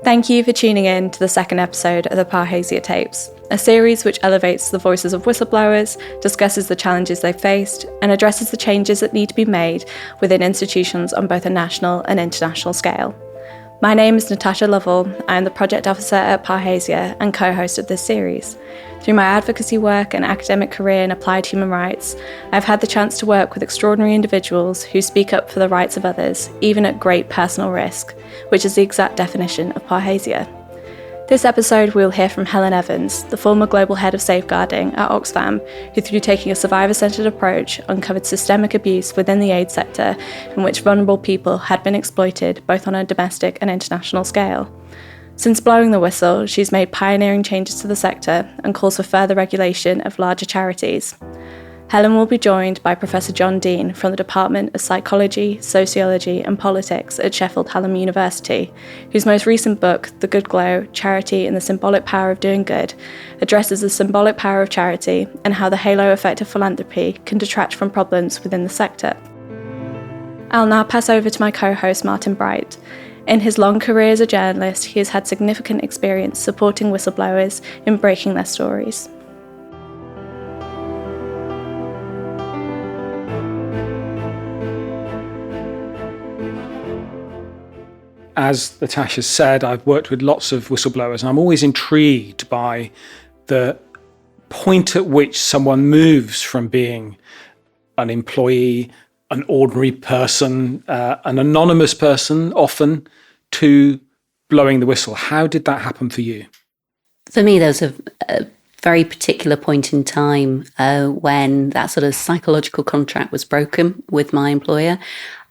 Thank you for tuning in to the second episode of the Parrhesia Tapes, a series which elevates the voices of whistleblowers, discusses the challenges they've faced, and addresses the changes that need to be made within institutions on both a national and international scale. My name is Natasha Lovell. I am the project officer at Parrhesia and co-host of this series. Through my advocacy work and academic career in applied human rights, I've had the chance to work with extraordinary individuals who speak up for the rights of others, even at great personal risk, which is the exact definition of Parrhesia. This episode we'll hear from Helen Evans, the former global head of safeguarding at Oxfam, who through taking a survivor-centred approach uncovered systemic abuse within the aid sector in which vulnerable people had been exploited both on a domestic and international scale. Since blowing the whistle, she's made pioneering changes to the sector and calls for further regulation of larger charities. Helen will be joined by Professor John Dean from the Department of Psychology, Sociology and Politics at Sheffield Hallam University, whose most recent book, The Good Glow, Charity and the Symbolic Power of Doing Good, addresses the symbolic power of charity and how the halo effect of philanthropy can detract from problems within the sector. I'll now pass over to my co-host Martin Bright. In his long career as a journalist, he has had significant experience supporting whistleblowers in breaking their stories. As Natasha said, I've worked with lots of whistleblowers, and I'm always intrigued by the point at which someone moves from being an employee, an ordinary person, an anonymous person often, to blowing the whistle. How did that happen for you? For me, there was a very particular point in time when that sort of psychological contract was broken with my employer.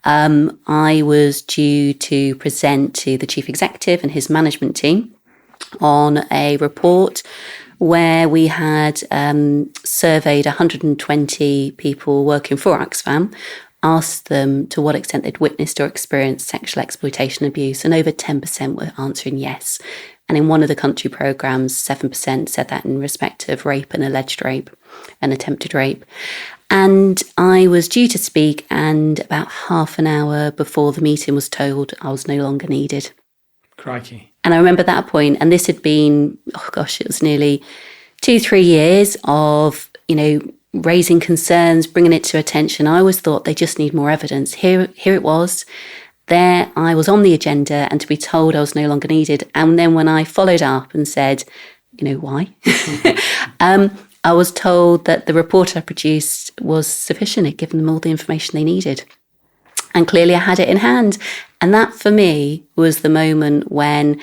I was due to present to the chief executive and his management team on a report where we had surveyed 120 people working for Oxfam, asked them to what extent they'd witnessed or experienced sexual exploitation and abuse, and over 10% were answering yes. And in one of the country programmes, 7% said that in respect of rape and alleged rape and attempted rape. And I was due to speak, and about half an hour before the meeting was told I was no longer needed. Crikey. And I remember that point, and this had been, it was nearly 2-3 years of, raising concerns, bringing it to attention. I always thought they just need more evidence. Here it was. There I was on the agenda, and to be told I was no longer needed. And then when I followed up and said, why? I was told that the report I produced was sufficient. It given them all the information they needed. And clearly I had it in hand. And that for me was the moment when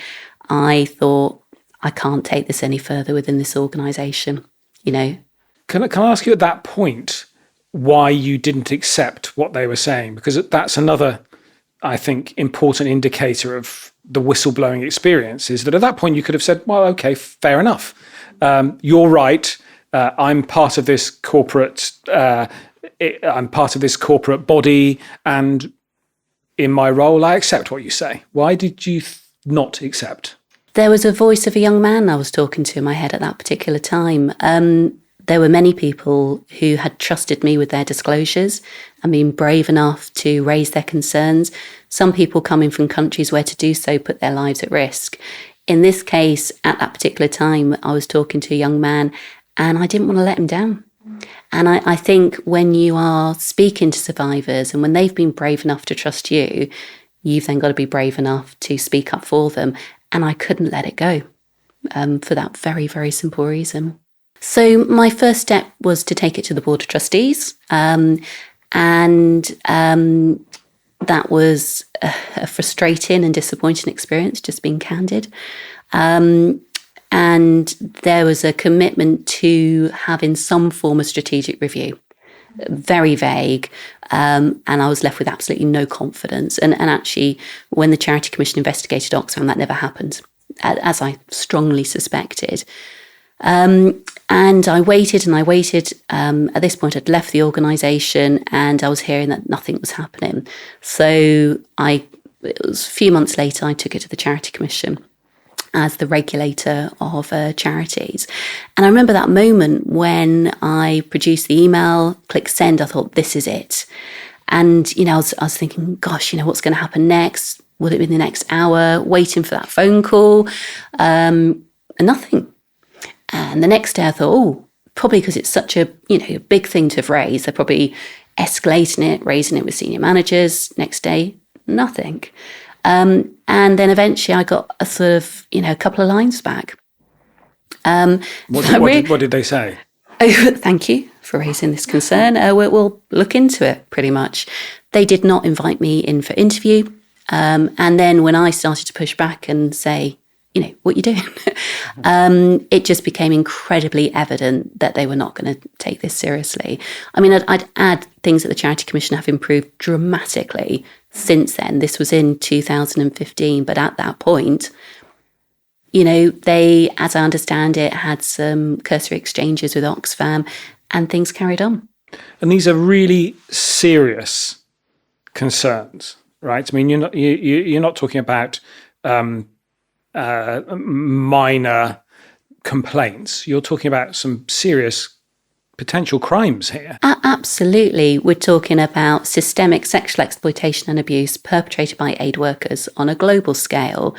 I thought, I can't take this any further within this organisation, Can I ask you at that point why you didn't accept what they were saying? Because that's another, I think, important indicator of the whistleblowing experience, is that at that point you could have said, well, okay, fair enough. You're right. I'm part of this corporate. I'm part of this corporate body, and in my role, I accept what you say. Why did you not accept? There was a voice of a young man I was talking to in my head at that particular time. There were many people who had trusted me with their disclosures and been brave enough to raise their concerns. Some people coming from countries where to do so put their lives at risk. In this case, at that particular time, I was talking to a young man, and I didn't want to let him down. And I think when you are speaking to survivors and when they've been brave enough to trust you, you've then got to be brave enough to speak up for them. And I couldn't let it go for that very, very simple reason. So my first step was to take it to the Board of Trustees. And that was a frustrating and disappointing experience, just being candid. And there was a commitment to having some form of strategic review, very vague, and I was left with absolutely no confidence. And actually, when the Charity Commission investigated Oxfam, that never happened, as I strongly suspected. And I waited and I waited. At this point, I'd left the organisation and I was hearing that nothing was happening. So it was a few months later, I took it to the Charity Commission as the regulator of charities. And I remember that moment when I produced the email, click send, I thought, this is it. And, I was thinking, gosh, what's going to happen next? would it be the next hour, waiting for that phone call, and nothing. And the next day I thought, oh, probably because it's such a big thing to have raised, they're probably escalating it, raising it with senior managers. Next day, nothing. And then eventually I got a sort of, a couple of lines back. What did they say? Oh, thank you for raising this concern. We'll look into it, pretty much. They did not invite me in for interview. And then when I started to push back and say, what you doing? It just became incredibly evident that they were not going to take this seriously. I mean, I'd add things that the Charity Commission have improved dramatically since then. This was in 2015, but at that point, they, as I understand it, had some cursory exchanges with Oxfam and things carried on. And these are really serious concerns, right? I mean, you're not talking about minor complaints. You're talking about some serious potential crimes here. Absolutely. We're talking about systemic sexual exploitation and abuse perpetrated by aid workers on a global scale.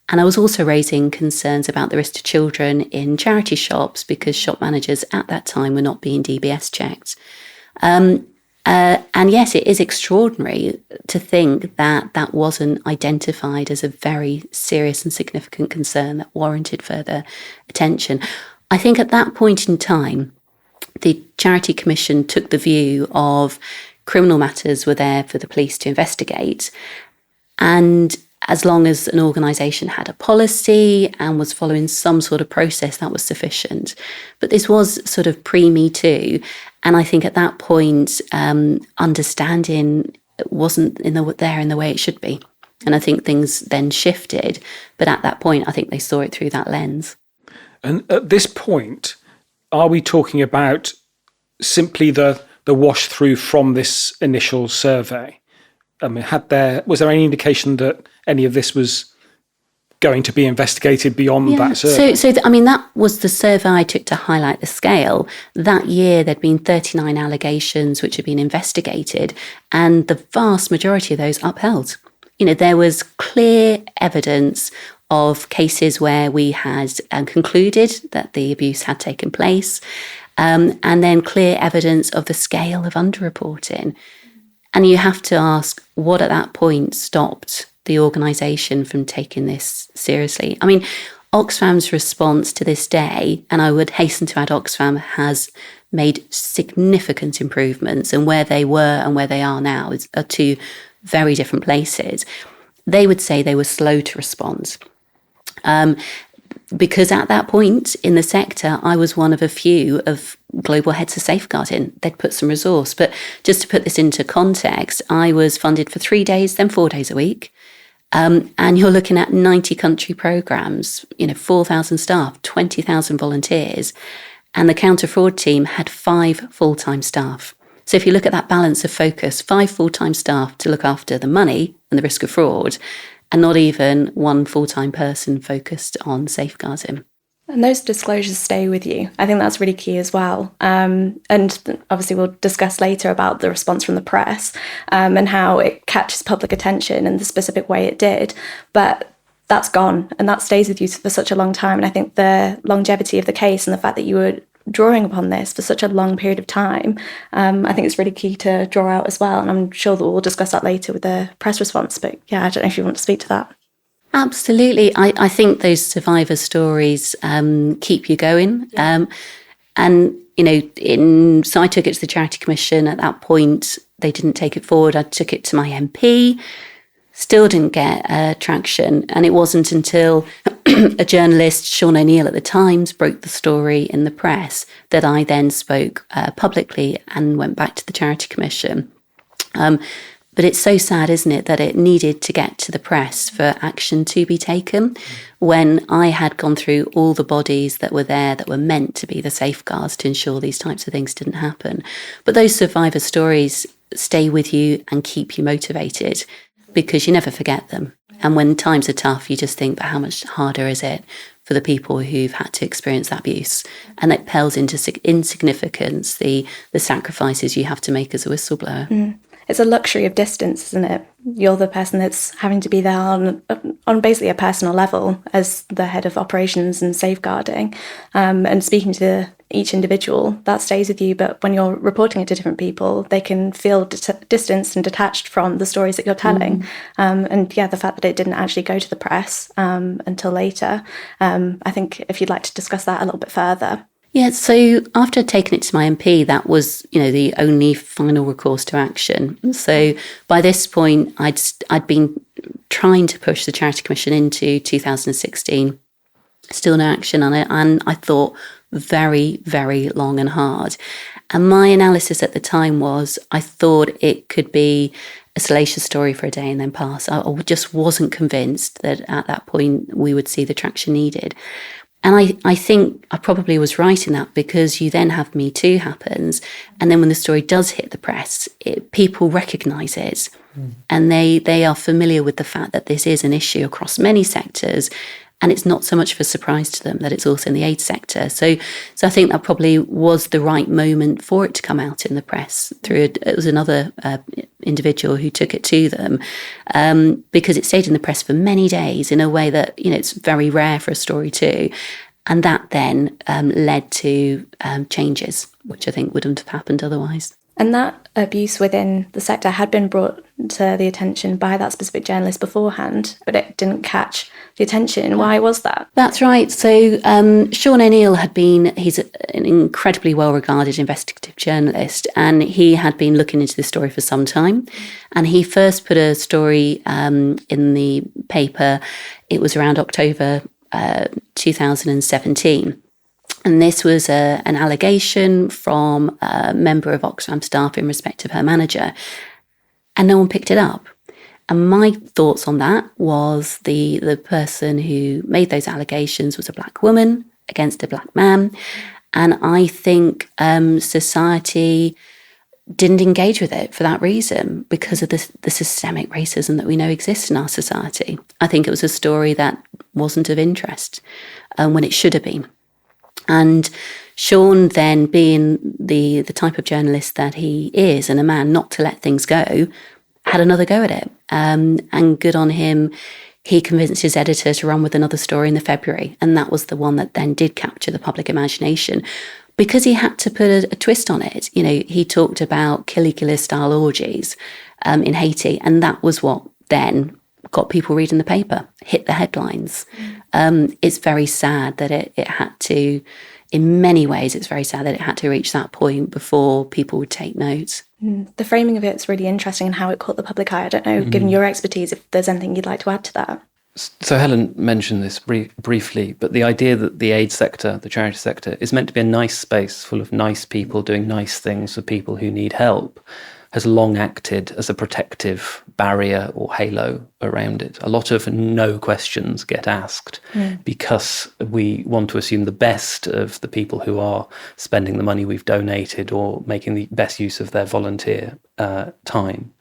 And I was also raising concerns about the risk to children in charity shops because shop managers at that time were not being DBS checked. And yes, it is extraordinary to think that that wasn't identified as a very serious and significant concern that warranted further attention. I think at that point in time, the Charity Commission took the view of criminal matters were there for the police to investigate. And as long as an organisation had a policy and was following some sort of process, that was sufficient. But this was sort of pre-Me Too. And I think at that point, understanding wasn't there in the way it should be. And I think things then shifted. But at that point, I think they saw it through that lens. And at this point, are we talking about simply the wash through from this initial survey? I mean, was there any indication that any of this was going to be investigated beyond that survey? That was the survey I took to highlight the scale. That year, there'd been 39 allegations which had been investigated, and the vast majority of those upheld. There was clear evidence of cases where we had concluded that the abuse had taken place, and then clear evidence of the scale of underreporting. And you have to ask, what at that point stopped the organisation from taking this seriously? I mean, Oxfam's response to this day, and I would hasten to add Oxfam has made significant improvements, and where they were and where they are now are two very different places. They would say they were slow to respond. Because at that point in the sector, I was one of a few of global heads of safeguarding. They'd put some resource. But just to put this into context, I was funded for 3 days, then 4 days a week. And you're looking at 90 country programs, 4,000 staff, 20,000 volunteers. And the counter-fraud team had 5 full-time staff. So if you look at that balance of focus, 5 full-time staff to look after the money and the risk of fraud, and not even 1 full-time person focused on safeguarding. And those disclosures stay with you. I think that's really key as well. And obviously we'll discuss later about the response from the press and how it catches public attention in the specific way it did. But that's gone and that stays with you for such a long time. And I think the longevity of the case and the fact that you were drawing upon this for such a long period of time, I think it's really key to draw out as well. And I'm sure that we'll discuss that later with the press response. But yeah, I don't know if you want to speak to that. Absolutely. I think those survivor stories keep you going. So I took it to the Charity Commission. At that point, they didn't take it forward. I took it to my MP. Still didn't get traction. And it wasn't until a journalist, Sean O'Neill at the Times, broke the story in the press that I then spoke publicly and went back to the Charity Commission. But it's so sad, isn't it, that it needed to get to the press for action to be taken when I had gone through all the bodies that were there that were meant to be the safeguards to ensure these types of things didn't happen. But those survivor stories stay with you and keep you motivated because you never forget them. And when times are tough, you just think, but how much harder is it for the people who've had to experience that abuse? And it pales into insignificance, the sacrifices you have to make as a whistleblower. it's a luxury of distance, isn't it? You're the person that's having to be there on basically a personal level as the head of operations and safeguarding, and speaking to each individual, that stays with you. But when you're reporting it to different people, they can feel distanced and detached from the stories that you're telling. And yeah, the fact that it didn't actually go to the press until later, I think if you'd like to discuss that a little bit further. Yeah, so after I'd taken it to my MP, that was, the only final recourse to action. So by this point, I'd been trying to push the Charity Commission into 2016. Still no action on it. And I thought very, very long and hard. And my analysis at the time was I thought it could be a salacious story for a day and then pass. I just wasn't convinced that at that point we would see the traction needed. And I think I probably was right in that, because you then have Me Too happens. And then when the story does hit the press, people recognise it. And they are familiar with the fact that this is an issue across many sectors. And it's not so much of a surprise to them that it's also in the aid sector. So I think that probably was the right moment for it to come out in the press. It was another individual who took it to them, because it stayed in the press for many days in a way that, it's very rare for a story to. And that then led to changes, which I think wouldn't have happened otherwise. And that abuse within the sector had been brought to the attention by that specific journalist beforehand, but it didn't catch the attention. Why was that? That's right. So Sean O'Neill he's an incredibly well-regarded investigative journalist, and he had been looking into this story for some time. And he first put a story in the paper, it was around October 2017. And this was an allegation from a member of Oxfam staff in respect of her manager. And no one picked it up. And my thoughts on that was the person who made those allegations was a black woman against a black man. And I think society didn't engage with it for that reason, because of the systemic racism that we know exists in our society. I think it was a story that wasn't of interest when it should have been. And Sean, then being the type of journalist that he is, and a man not to let things go, had another go at it. And good on him, he convinced his editor to run with another story in the February. And that was the one that then did capture the public imagination, because he had to put a twist on it. He talked about Caligula-style orgies in Haiti, and that was what then got people reading the paper, hit the headlines. It's very sad that it had to, in many ways, it's very sad that it had to reach that point before people would take note. The framing of it's really interesting, and how it caught the public eye. I don't know, given your expertise, if there's anything you'd like to add to that. So Helen mentioned this briefly, but the idea that the aid sector, the charity sector, is meant to be a nice space full of nice people doing nice things for people who need help has long acted as a protective barrier or halo around it. A lot of no questions get asked because we want to assume the best of the people who are spending the money we've donated or making the best use of their volunteer time.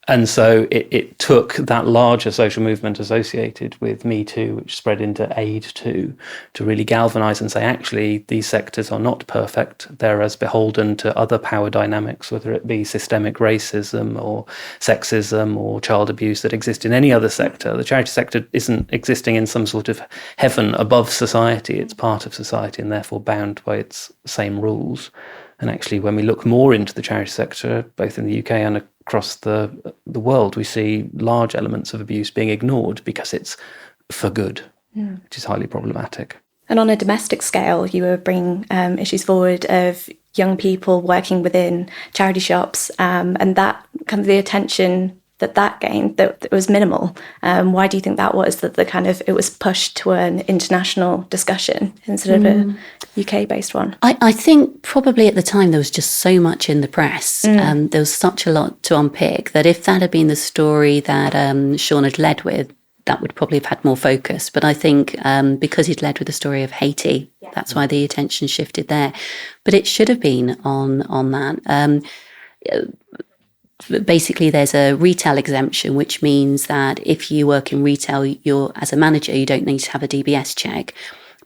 And so it took that larger social movement associated with Me Too, which spread into Aid Too, to really galvanise and say, actually, these sectors are not perfect. They're as beholden to other power dynamics, whether it be systemic racism or sexism or child abuse that exist in any other sector. The charity sector isn't existing in some sort of heaven above society. It's part of society and therefore bound by its same rules. And actually, when we look more into the charity sector, both in the UK and across the world, we see large elements of abuse being ignored because it's for good, which is highly problematic. And on a domestic scale, you were bringing issues forward of young people working within charity shops, and that kind of the attention that gained, that it was minimal. Why do you think that was, that it was pushed to an international discussion instead of a UK-based one? I think probably at the time there was just so much in the press. There was such a lot to unpick that if that had been the story that Sean had led with, that would probably have had more focus. But I think because he'd led with the story of Haiti, that's why the attention shifted there. But it should have been on that. Basically, there's a retail exemption, which means that if you work in retail, as a manager, you don't need to have a DBS check.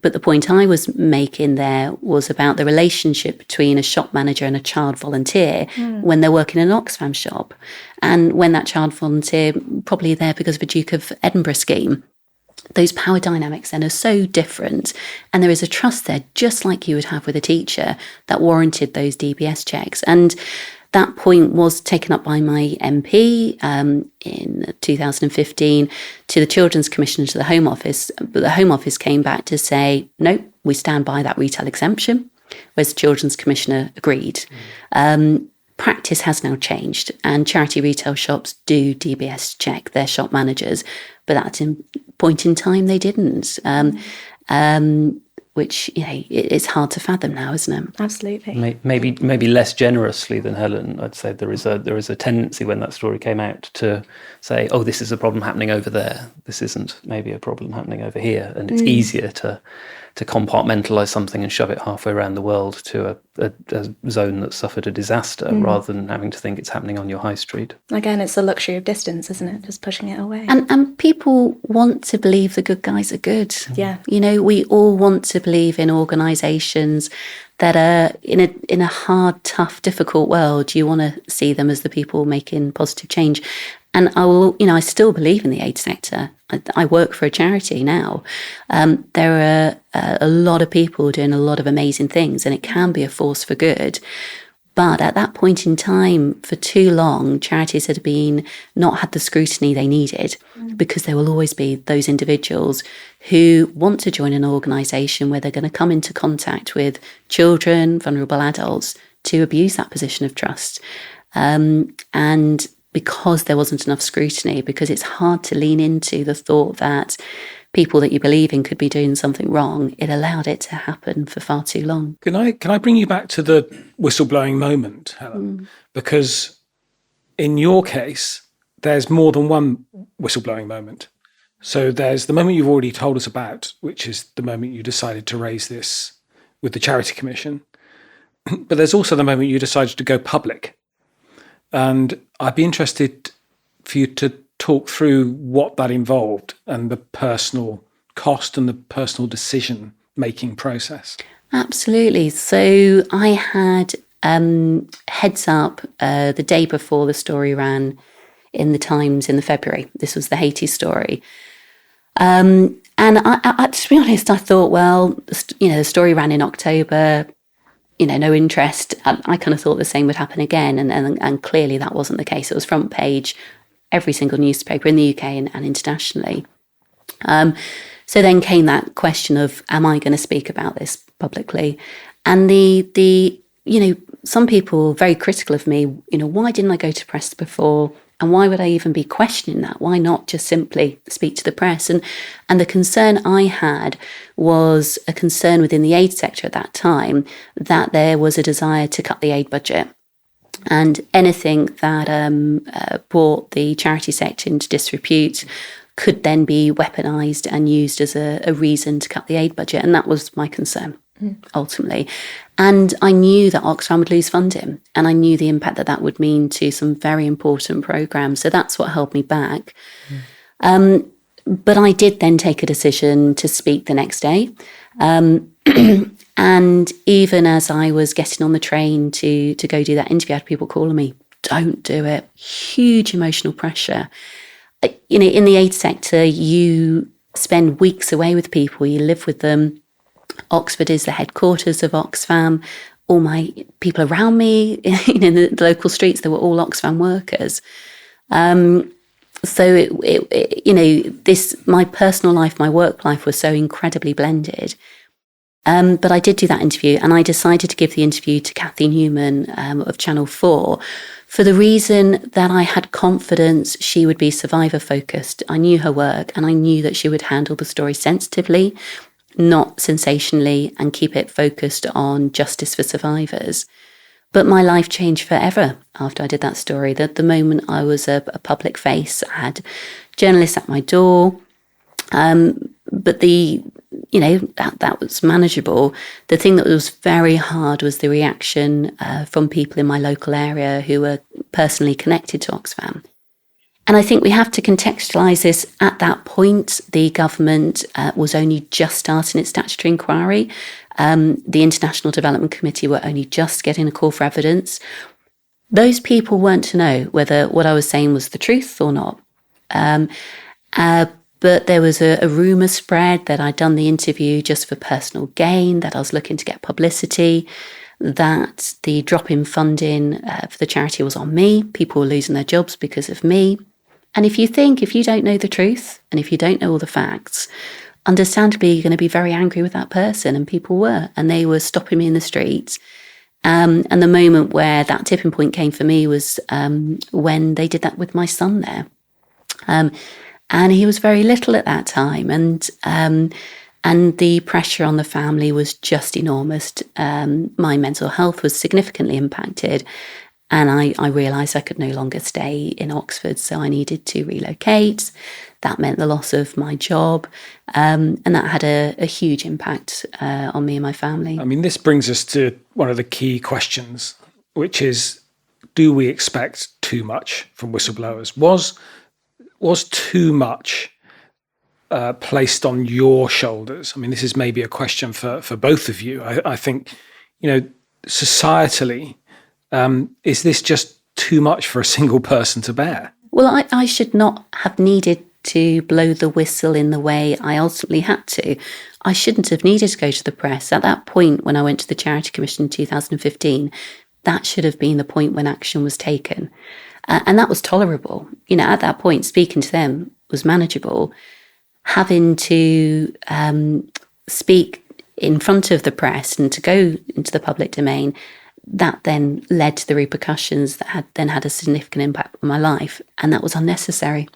But the point I was making there was about the relationship between a shop manager and a child volunteer when they're working in an Oxfam shop. And when that child volunteer, probably there because of a Duke of Edinburgh scheme, those power dynamics then are so different. And there is a trust there, just like you would have with a teacher, that warranted those DBS checks. And that point was taken up by my MP in 2015 to the Children's Commission, to the Home Office. But the Home Office came back to say, no, we stand by that retail exemption, whereas the Children's Commissioner agreed. Practice has now changed, and charity retail shops do DBS check their shop managers, but at that point in time they didn't. Which, it's hard to fathom now, isn't it? Absolutely. Maybe less generously than Helen. I'd say there is a tendency when that story came out to say, oh, this is a problem happening over there. This isn't maybe a problem happening over here. And it's easier to compartmentalise something and shove it halfway around the world to a zone that suffered a disaster rather than having to think it's happening on your high street. Again, it's the luxury of distance, isn't it? Just pushing it away. And people want to believe the good guys are good. Yeah. We all want to believe in organisations that are in a hard, tough, difficult world. You want to see them as the people making positive change. And I still believe in the aid sector. I work for a charity now. There are a lot of people doing a lot of amazing things, and it can be a force for good. But at that point in time, for too long, charities had not had the scrutiny they needed, because there will always be those individuals who want to join an organisation where they're going to come into contact with children, vulnerable adults, to abuse that position of trust. And because there wasn't enough scrutiny, because it's hard to lean into the thought that people that you believe in could be doing something wrong, it allowed it to happen for far too long. Can I bring you back to the whistleblowing moment, Helen? Because in your case, there's more than one whistleblowing moment. So there's the moment you've already told us about, which is the moment you decided to raise this with the Charity Commission. But there's also the moment you decided to go public. And I'd be interested for you to talk through what that involved and the personal cost and the personal decision-making process. Absolutely. So I had heads up the day before the story ran in the Times in the February. This was the Haiti story. And I, to be honest, I thought, well, the story ran in October, no interest. I kind of thought the same would happen again. And clearly that wasn't the case. It was front page, every single newspaper in the UK and internationally. So then came that question of, am I going to speak about this publicly? And some people were very critical of me. Why didn't I go to press before? And why would I even be questioning that? Why not just simply speak to the press? And the concern I had was a concern within the aid sector at that time, that there was a desire to cut the aid budget. And anything that brought the charity sector into disrepute could then be weaponised and used as a reason to cut the aid budget. And that was my concern, ultimately. And I knew that Oxfam would lose funding, and I knew the impact that would mean to some very important programmes. So that's what held me back. But I did then take a decision to speak the next day. And even as I was getting on the train to go do that interview, I had people calling me, don't do it. Huge emotional pressure. In the aid sector, you spend weeks away with people, you live with them. Oxford is the headquarters of Oxfam. All my people around me, in the local streets, they were all Oxfam workers. So my personal life, my work life was so incredibly blended. But I did do that interview, and I decided to give the interview to Kathy Newman of Channel 4 for the reason that I had confidence she would be survivor focused. I knew her work, and I knew that she would handle the story sensitively, not sensationally, and keep it focused on justice for survivors. But my life changed forever after I did that story. The moment I was a public face, I had journalists at my door, but that was manageable. The thing that was very hard was the reaction from people in my local area who were personally connected to Oxfam. And I think we have to contextualise this. At that point, the government was only just starting its statutory inquiry. The International Development Committee were only just getting a call for evidence. Those people weren't to know whether what I was saying was the truth or not. But there was a rumour spread that I'd done the interview just for personal gain, that I was looking to get publicity, that the drop in funding for the charity was on me. People were losing their jobs because of me. And if you don't know the truth, and if you don't know all the facts, understandably, you're going to be very angry with that person. And people were. And they were stopping me in the streets. And the moment where that tipping point came for me was when they did that with my son there. And he was very little at that time. And the pressure on the family was just enormous. My mental health was significantly impacted. And I realised I could no longer stay in Oxford, so I needed to relocate. That meant the loss of my job. And that had a huge impact on me and my family. I mean, this brings us to one of the key questions, which is, do we expect too much from whistleblowers? Was too much placed on your shoulders? I mean, this is maybe a question for both of you. I think, societally, is this just too much for a single person to bear? Well, I should not have needed to blow the whistle in the way I ultimately had to. I shouldn't have needed to go to the press. At that point, when I went to the Charity Commission in 2015, that should have been the point when action was taken. And that was tolerable. At that point, speaking to them was manageable. Having to speak in front of the press and to go into the public domain, that then led to the repercussions that had a significant impact on my life. And that was unnecessary.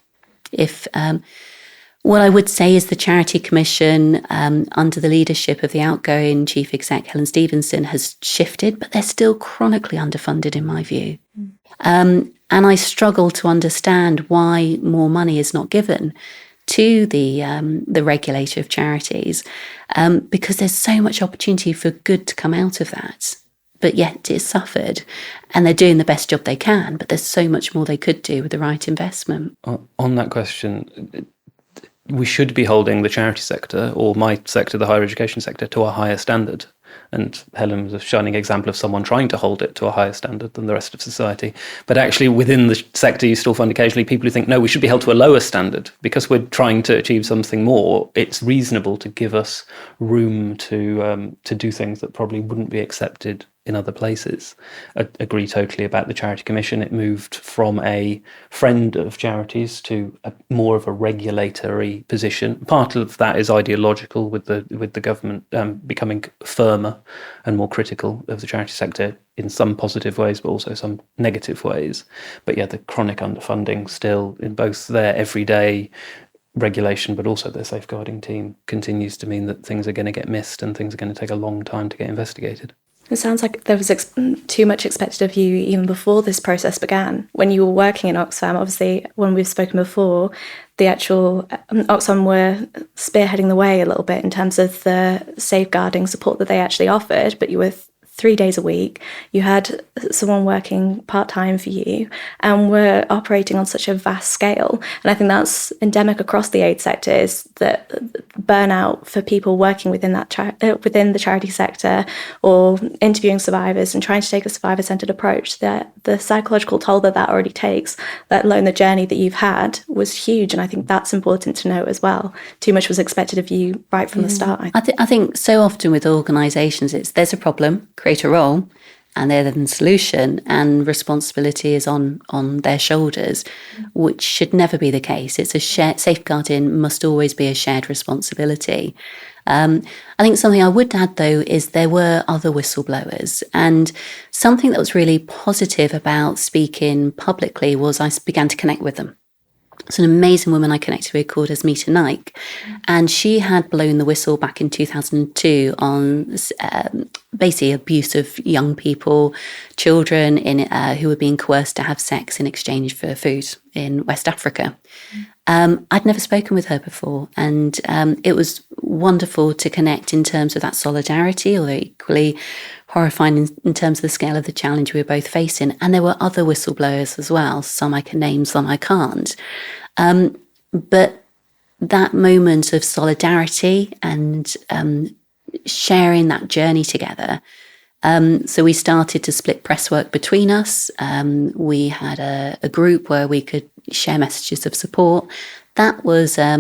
What I would say is the Charity Commission, under the leadership of the outgoing Chief Exec, Helen Stevenson, has shifted, but they're still chronically underfunded in my view. And I struggle to understand why more money is not given to the regulator of charities, because there's so much opportunity for good to come out of that. But yet it's suffered, and they're doing the best job they can, but there's so much more they could do with the right investment. On that question, we should be holding the charity sector, or my sector, the higher education sector, to a higher standard. And Helen was a shining example of someone trying to hold it to a higher standard than the rest of society. But actually within the sector, you still find occasionally people who think, no, we should be held to a lower standard because we're trying to achieve something more. It's reasonable to give us room to do things that probably wouldn't be accepted in other places. I agree totally about the Charity Commission. It moved from a friend of charities to more of a regulatory position. Part of that is ideological, with the government becoming firmer and more critical of the charity sector in some positive ways, but also some negative ways. But yeah, the chronic underfunding still in both their everyday regulation, but also their safeguarding team, continues to mean that things are going to get missed and things are going to take a long time to get investigated. It sounds like there was too much expected of you even before this process began. When you were working in Oxfam, obviously, when we've spoken before, the actual Oxfam were spearheading the way a little bit in terms of the safeguarding support that they actually offered, but you were 3 days a week. You had someone working part-time for you and were operating on such a vast scale. And I think that's endemic across the aid sector, is that burnout for people working within that within the charity sector or interviewing survivors and trying to take a survivor-centred approach. The psychological toll that already takes, let alone the journey that you've had, was huge. And I think that's important to note as well. Too much was expected of you right from the start. I think so often with organisations, there's a problem, create a role, and they're then the solution, and responsibility is on their shoulders, which should never be the case. It's a shared, safeguarding must always be a shared responsibility. I think something I would add, though, is there were other whistleblowers, and something that was really positive about speaking publicly was I began to connect with them. It's an amazing woman I connected with called Asmita Naik, and she had blown the whistle back in 2002 on basically abuse of young people, children who were being coerced to have sex in exchange for food in West Africa. I'd never spoken with her before, and it was wonderful to connect in terms of that solidarity, although equally horrifying in terms of the scale of the challenge we were both facing. And there were other whistleblowers as well. Some I can name, some I can't. But that moment of solidarity and sharing that journey together. So we started to split press work between us. We had a group where we could share messages of support. That was, a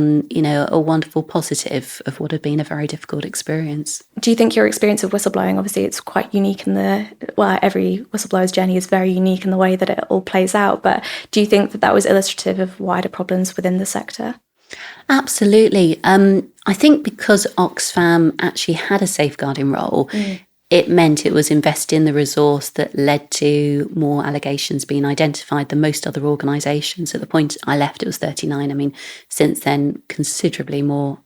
wonderful positive of what had been a very difficult experience. Do you think your experience of whistleblowing, obviously it's quite unique every whistleblower's journey is very unique in the way that it all plays out, but do you think that was illustrative of wider problems within the sector? Absolutely. I think because Oxfam actually had a safeguarding role, it meant it was investing the resource that led to more allegations being identified than most other organisations. At the point I left, it was 39. I mean, since then, considerably more.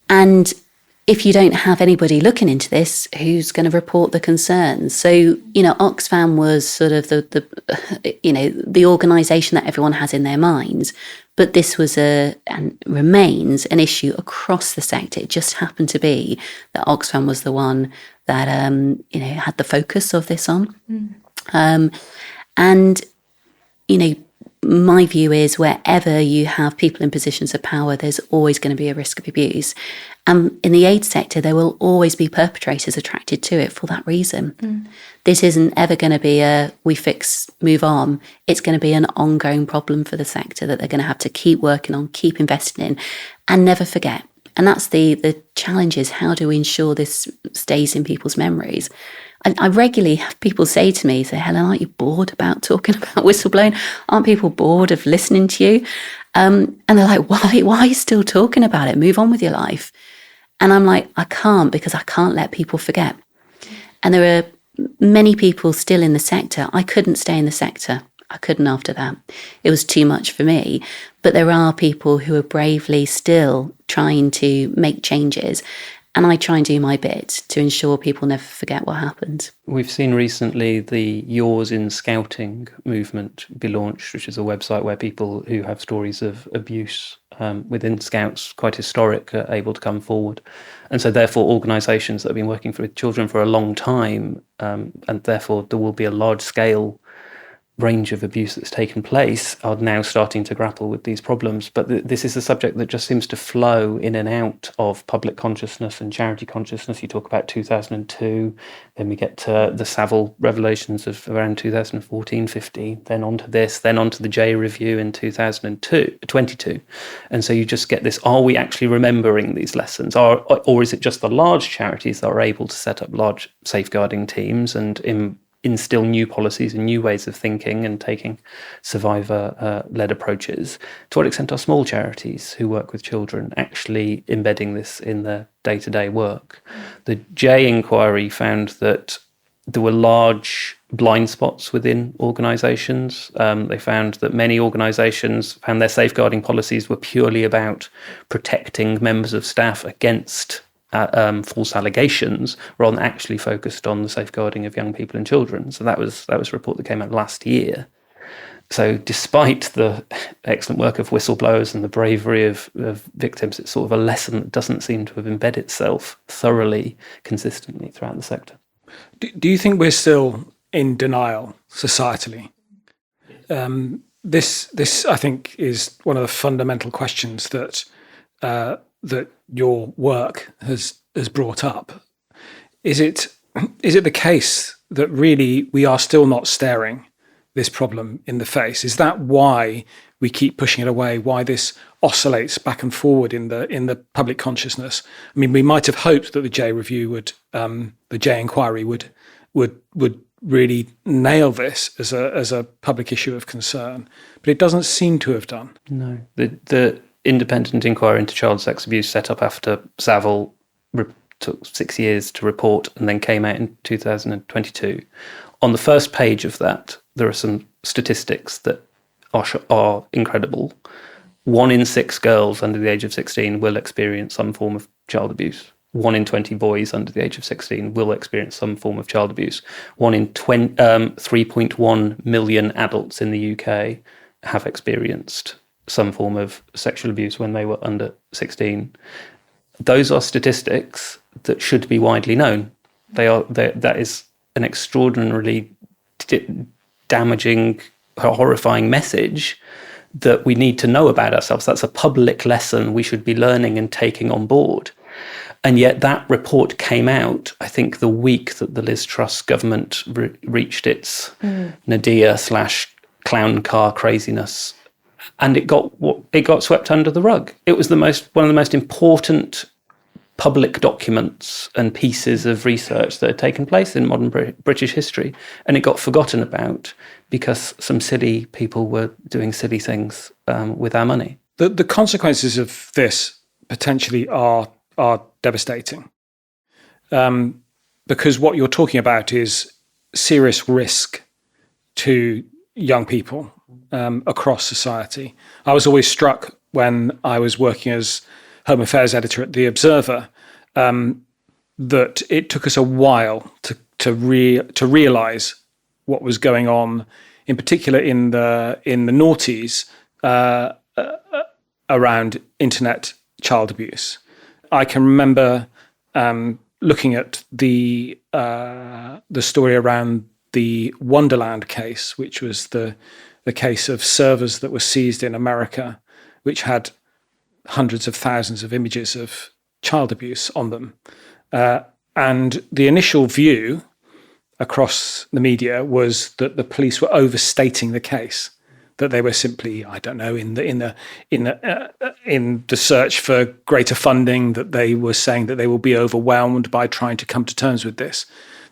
And if you don't have anybody looking into this, who's going to report the concerns? So, Oxfam was sort of the organisation that everyone has in their minds. But this was and remains an issue across the sector. It just happened to be that Oxfam was the one that, had the focus of this on. My view is wherever you have people in positions of power, there's always going to be a risk of abuse. And in the aid sector, there will always be perpetrators attracted to it for that reason. This isn't ever going to be we fix, move on. It's going to be an ongoing problem for the sector that they're going to have to keep working on, keep investing in, and never forget. And that's the challenge is, how do we ensure this stays in people's memories? I regularly have people say to me, Helen, aren't you bored about talking about whistleblowing? Aren't people bored of listening to you? And they're like, why are you still talking about it? Move on with your life. And I'm like, I can't, because I can't let people forget. And there are many people still in the sector. I couldn't stay in the sector. I couldn't after that. It was too much for me. But there are people who are bravely still trying to make changes. And I try and do my bit to ensure people never forget what happened. We've seen recently the Yours in Scouting movement be launched, which is a website where people who have stories of abuse within Scouts, quite historic, are able to come forward. And so therefore organisations that have been working with children for a long time, and therefore there will be a large-scale range of abuse that's taken place, are now starting to grapple with these problems. But this is a subject that just seems to flow in and out of public consciousness and charity consciousness. You talk about 2002, then we get to the Savile revelations of around 2014, 15, then onto this, then onto the J Review in 2022. And so you just get this, are we actually remembering these lessons? Or is it just the large charities that are able to set up large safeguarding teams and instill new policies and new ways of thinking and taking survivor-led approaches? To what extent are small charities who work with children actually embedding this in their day-to-day work? The J inquiry found that there were large blind spots within organisations. They found that many organisations found their safeguarding policies were purely about protecting members of staff against false allegations, rather than actually focused on the safeguarding of young people and children. So that was a report that came out last year. So despite the excellent work of whistleblowers and the bravery of victims, it's sort of a lesson that doesn't seem to have embedded itself thoroughly, consistently throughout the sector. Do you think we're still in denial societally? This I think is one of the fundamental questions that your work has brought up. Is it the case that really we are still not staring this problem in the face? Is that why we keep pushing it away? Why this oscillates back and forward in the public consciousness? I mean, we might have hoped that the J Review the J inquiry would really nail this as a public issue of concern, but it doesn't seem to have done. No, the independent inquiry into child sex abuse set up after Savile took 6 years to report and then came out in 2022. On the first page of that, there are some statistics that are incredible. 1 in 6 girls under the age of 16 will experience some form of child abuse. 1 in 20 boys under the age of 16 will experience some form of child abuse. 1 in 3.1 million adults in the UK have experienced some form of sexual abuse when they were under 16. those are statistics that should be widely known. That is an extraordinarily damaging, horrifying message that we need to know about ourselves. That's a public lesson we should be learning and taking on board. And yet that report came out, I think, the week that the Liz Truss government reached its nadir/clown car craziness. And it got swept under the rug. It was one of the most important public documents and pieces of research that had taken place in modern British history. And it got forgotten about because some silly people were doing silly things with our money. The consequences of this potentially are devastating. Because what you're talking about is serious risk to young people across society. I was always struck when I was working as Home Affairs editor at The Observer that it took us a while to realise what was going on, in particular in the noughties around internet child abuse. I can remember looking at the story around the Wonderland case, which was the case of servers that were seized in America, which had hundreds of thousands of images of child abuse on them. And the initial view across the media was that the police were overstating the case, that they were simply, I don't know, in the search for greater funding, that they were saying that they will be overwhelmed by trying to come to terms with this.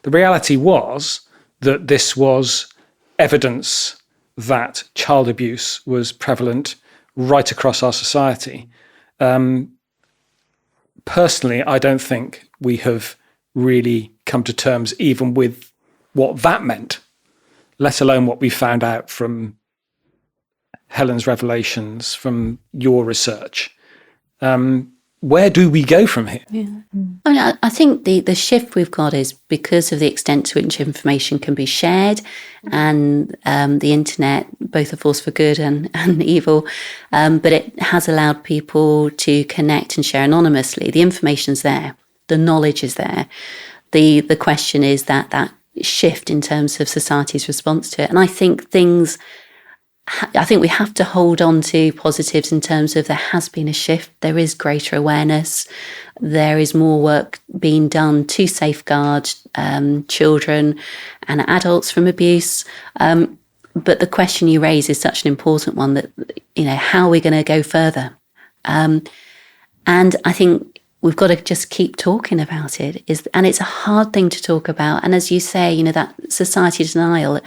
The reality was that this was evidence that child abuse was prevalent right across our society. Personally, I don't think we have really come to terms even with what that meant, let alone what we found out from Helen's revelations, from your research. Where do we go from here? Yeah. I mean, I think the shift we've got is because of the extent to which information can be shared, and the internet, both a force for good and evil, but it has allowed people to connect and share anonymously. The information's there, the knowledge is there. The question is that shift in terms of society's response to it. And I think we have to hold on to positives in terms of there has been a shift. There is greater awareness. There is more work being done to safeguard children and adults from abuse. But the question you raise is such an important one that, how are we going to go further? And I think we've got to just keep talking about it. And it's a hard thing to talk about. And as you say, that society denial.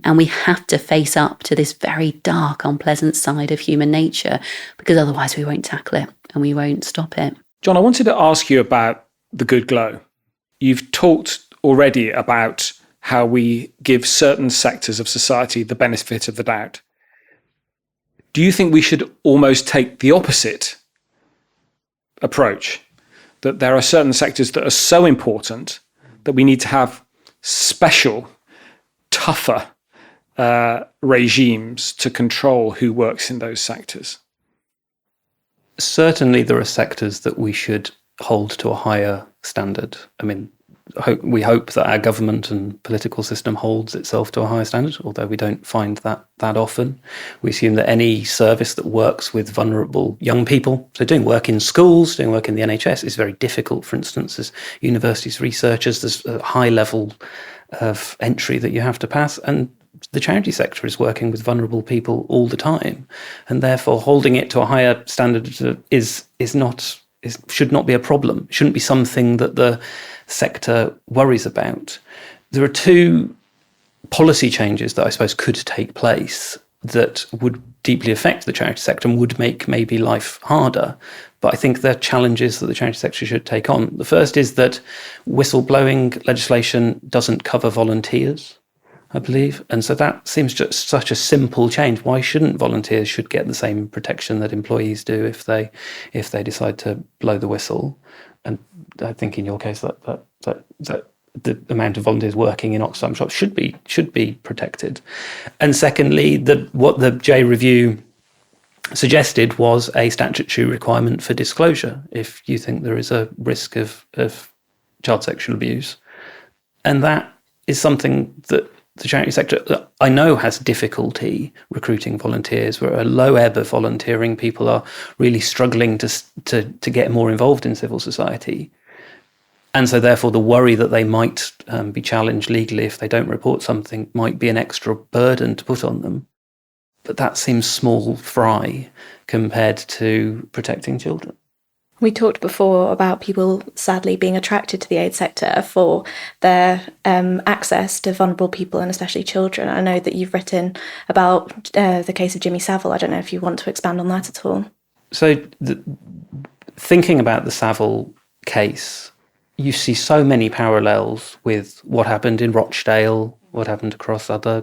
And we have to face up to this very dark, unpleasant side of human nature, because otherwise we won't tackle it and we won't stop it. John, I wanted to ask you about the good glow. You've talked already about how we give certain sectors of society the benefit of the doubt. Do you think we should almost take the opposite approach, that there are certain sectors that are so important that we need to have special, tougher regimes to control who works in those sectors? Certainly there are sectors that we should hold to a higher standard. I mean, we hope that our government and political system holds itself to a higher standard, although we don't find that often. We assume that any service that works with vulnerable young people, so doing work in schools, doing work in the NHS, is very difficult. For instance, as universities researchers, there's a high level of entry that you have to pass, and the charity sector is working with vulnerable people all the time, and therefore holding it to a higher standard should not be a problem. It shouldn't be something that the sector worries about. There are two policy changes that I suppose could take place that would deeply affect the charity sector and would make maybe life harder. But I think they're challenges that the charity sector should take on. The first is that whistleblowing legislation doesn't cover volunteers, I believe. And so that seems just such a simple change. Why shouldn't volunteers should get the same protection that employees do if they decide to blow the whistle? And I think in your case that the amount of volunteers working in Oxfam shops should be protected. And secondly, what the J Review suggested was a statutory requirement for disclosure if you think there is a risk of child sexual abuse. And that is something that the charity sector, I know, has difficulty recruiting volunteers. We're at a low ebb of volunteering. People are really struggling to get more involved in civil society. And so therefore the worry that they might be challenged legally if they don't report something might be an extra burden to put on them. But that seems small fry compared to protecting children. We talked before about people sadly being attracted to the aid sector for their access to vulnerable people and especially children. I know that you've written about the case of Jimmy Savile. I don't know if you want to expand on that at all. So thinking about the Savile case, you see so many parallels with what happened in Rochdale, what happened across other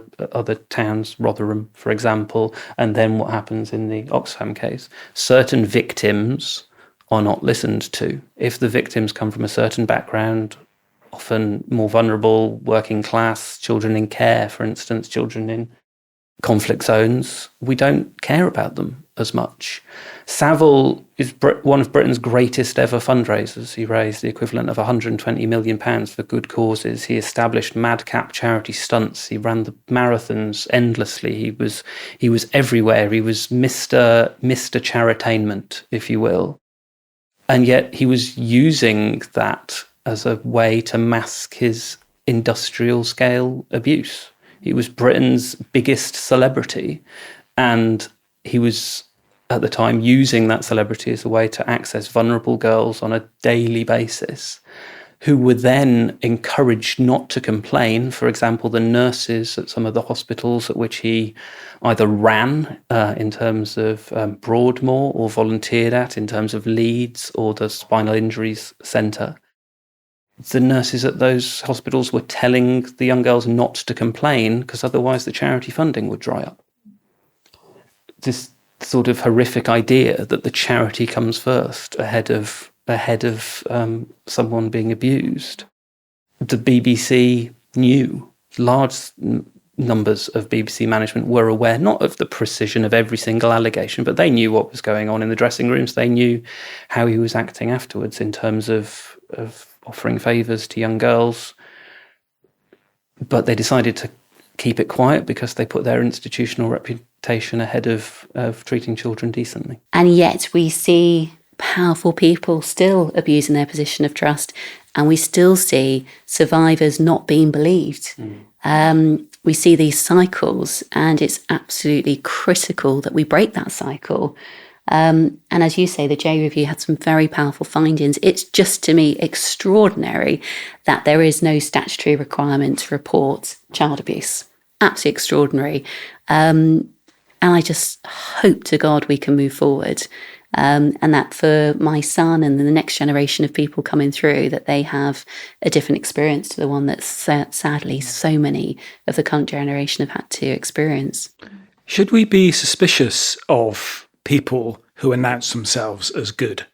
towns, Rotherham, for example, and then what happens in the Oxfam case. Certain victims are not listened to. If the victims come from a certain background, often more vulnerable, working class, children in care, for instance, children in conflict zones, we don't care about them as much. Savile is one of Britain's greatest ever fundraisers. He raised the equivalent of £120 million for good causes. He established madcap charity stunts. He ran the marathons endlessly. He was everywhere. He was Mr. Charitainment, if you will. And yet he was using that as a way to mask his industrial scale abuse. He was Britain's biggest celebrity, and he was at the time using that celebrity as a way to access vulnerable girls on a daily basis, who were then encouraged not to complain. For example, the nurses at some of the hospitals at which he either ran in terms of Broadmoor or volunteered at in terms of Leeds or the Spinal Injuries Centre. The nurses at those hospitals were telling the young girls not to complain because otherwise the charity funding would dry up. This sort of horrific idea that the charity comes first ahead of someone being abused. The BBC knew. Large numbers of BBC management were aware, not of the precision of every single allegation, but they knew what was going on in the dressing rooms. They knew how he was acting afterwards in terms of offering favours to young girls. But they decided to keep it quiet because they put their institutional reputation ahead of treating children decently. And yet we see powerful people still abusing their position of trust, and we still see survivors not being believed. We see these cycles, and it's absolutely critical that we break that cycle. And as you say, the J Review had some very powerful findings. It's just, to me, extraordinary that there is no statutory requirement to report child abuse. Absolutely extraordinary. And I just hope to God we can move forward. And that for my son and the next generation of people coming through, that they have a different experience to the one that sadly so many of the current generation have had to experience. Should we be suspicious of people who announce themselves as good?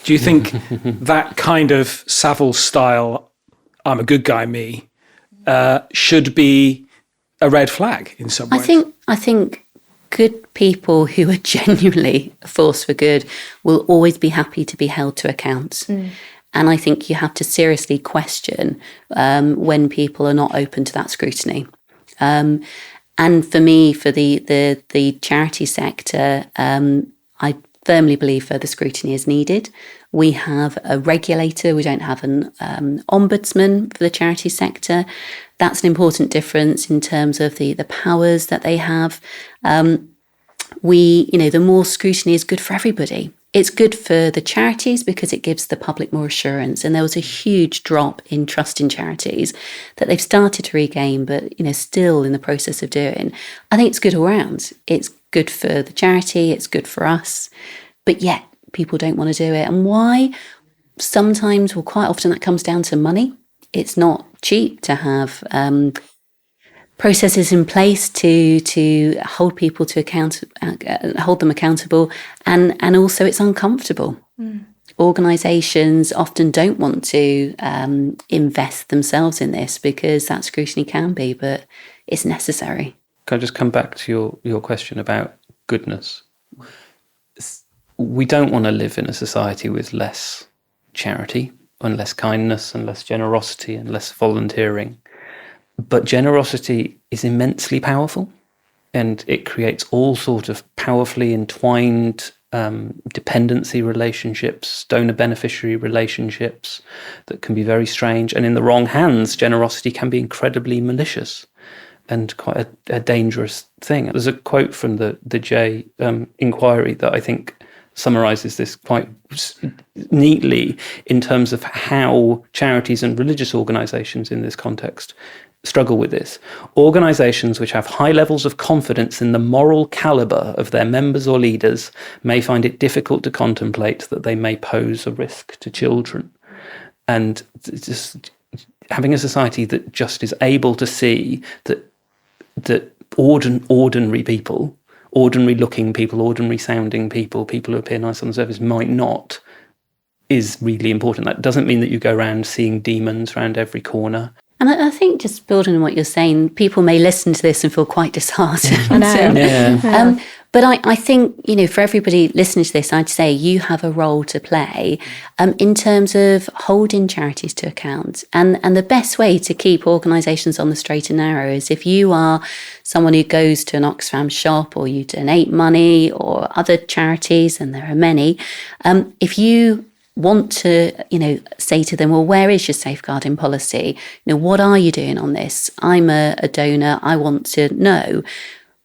Do you think that kind of Savile style, I'm a good guy, me, should be a red flag in some ways? I think good people who are genuinely a force for good will always be happy to be held to account. And I think you have to seriously question when people are not open to that scrutiny. And for me, for the charity sector, I firmly believe further scrutiny is needed. We have a regulator. We don't have an ombudsman for the charity sector. That's an important difference in terms of the powers that they have. The more scrutiny is good for everybody. It's good for the charities because it gives the public more assurance. And there was a huge drop in trust in charities that they've started to regain, but still in the process of doing. I think it's good all round. It's good for the charity. It's good for us. But yet people don't want to do it. And why? Sometimes, well, quite often that comes down to money. It's not cheap to have processes in place to hold people to account, hold them accountable, and also it's uncomfortable. Organisations often don't want to invest themselves in this because that scrutiny can be, but it's necessary. Can I just come back to your question about goodness? We don't want to live in a society with less charity and less kindness and less generosity and less volunteering. But generosity is immensely powerful, and it creates all sorts of powerfully entwined dependency relationships, donor-beneficiary relationships that can be very strange. And in the wrong hands, generosity can be incredibly malicious and quite a dangerous thing. There's a quote from the J inquiry that I think summarises this quite neatly in terms of how charities and religious organisations in this context struggle with this. Organisations which have high levels of confidence in the moral calibre of their members or leaders may find it difficult to contemplate that they may pose a risk to children. And just having a society that just is able to see that ordinary people, ordinary looking people, ordinary sounding people, people who appear nice on the surface might not, is really important. That doesn't mean that you go around seeing demons around every corner. And I think, just building on what you're saying, people may listen to this and feel quite disheartened. I know. Yeah. But I think, for everybody listening to this, I'd say you have a role to play in terms of holding charities to account. And the best way to keep organisations on the straight and narrow is if you are someone who goes to an Oxfam shop, or you donate money, or other charities, and there are many, if you want to, say to them, well, where is your safeguarding policy? What are you doing on this? I'm a donor. I want to know.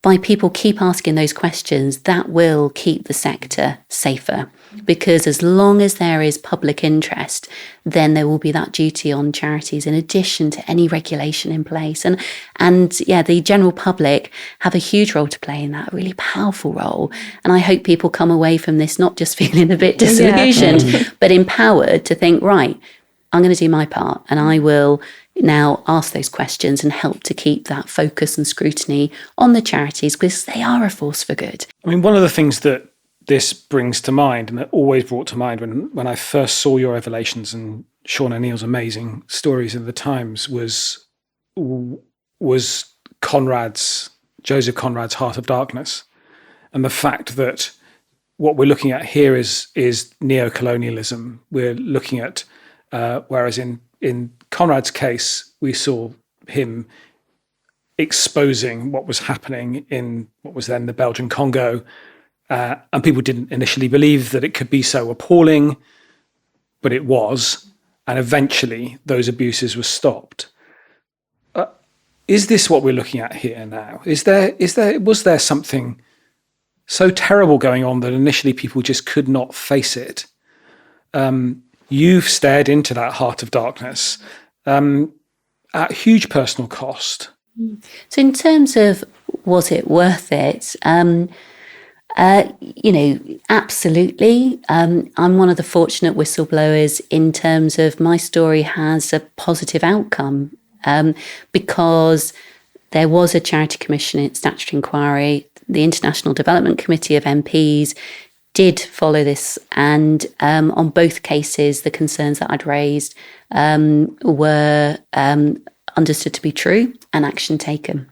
By people keep asking those questions, that will keep the sector safer. Because as long as there is public interest, then there will be that duty on charities in addition to any regulation in place. And the general public have a huge role to play in that, a really powerful role. And I hope people come away from this not just feeling a bit disillusioned, but empowered to think, right, I'm going to do my part, and I will now ask those questions and help to keep that focus and scrutiny on the charities, because they are a force for good. I mean, one of the things that this brings to mind, and that always brought to mind when I first saw your revelations and Sean O'Neill's amazing stories in the Times, was Joseph Conrad's Heart of Darkness, and the fact that what we're looking at here is neo-colonialism. We're looking at whereas in Conrad's case, we saw him exposing what was happening in what was then the Belgian Congo, and people didn't initially believe that it could be so appalling, but it was, and eventually those abuses were stopped. Is this what we're looking at here now? Was there something so terrible going on that initially people just could not face it? You've stared into that heart of darkness at huge personal cost. So in terms of was it worth it? Absolutely. I'm one of the fortunate whistleblowers in terms of my story has a positive outcome because there was a charity commission in statutory inquiry. The International Development Committee of MPs did follow this, and on both cases, the concerns that I'd raised were understood to be true and action taken.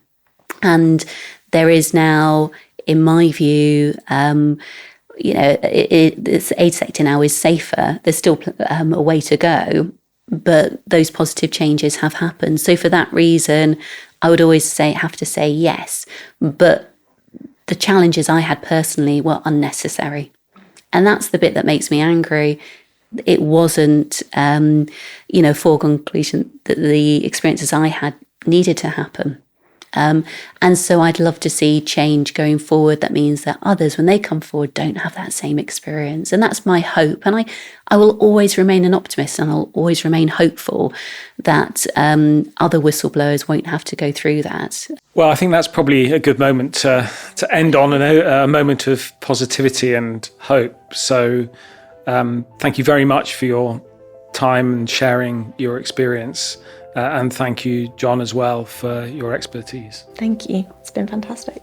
And there is now, in my view, this aid sector now is safer. There's still a way to go, but those positive changes have happened. So for that reason, I would always have to say yes, but the challenges I had personally were unnecessary. And that's the bit that makes me angry. It wasn't, foregone conclusion that the experiences I had needed to happen. And so I'd love to see change going forward. That means that others, when they come forward, don't have that same experience. And that's my hope. And I will always remain an optimist, and I'll always remain hopeful that other whistleblowers won't have to go through that. Well, I think that's probably a good moment to end on, a moment of positivity and hope. So thank you very much for your time and sharing your experience. And thank you, John, as well, for your expertise. Thank you. It's been fantastic.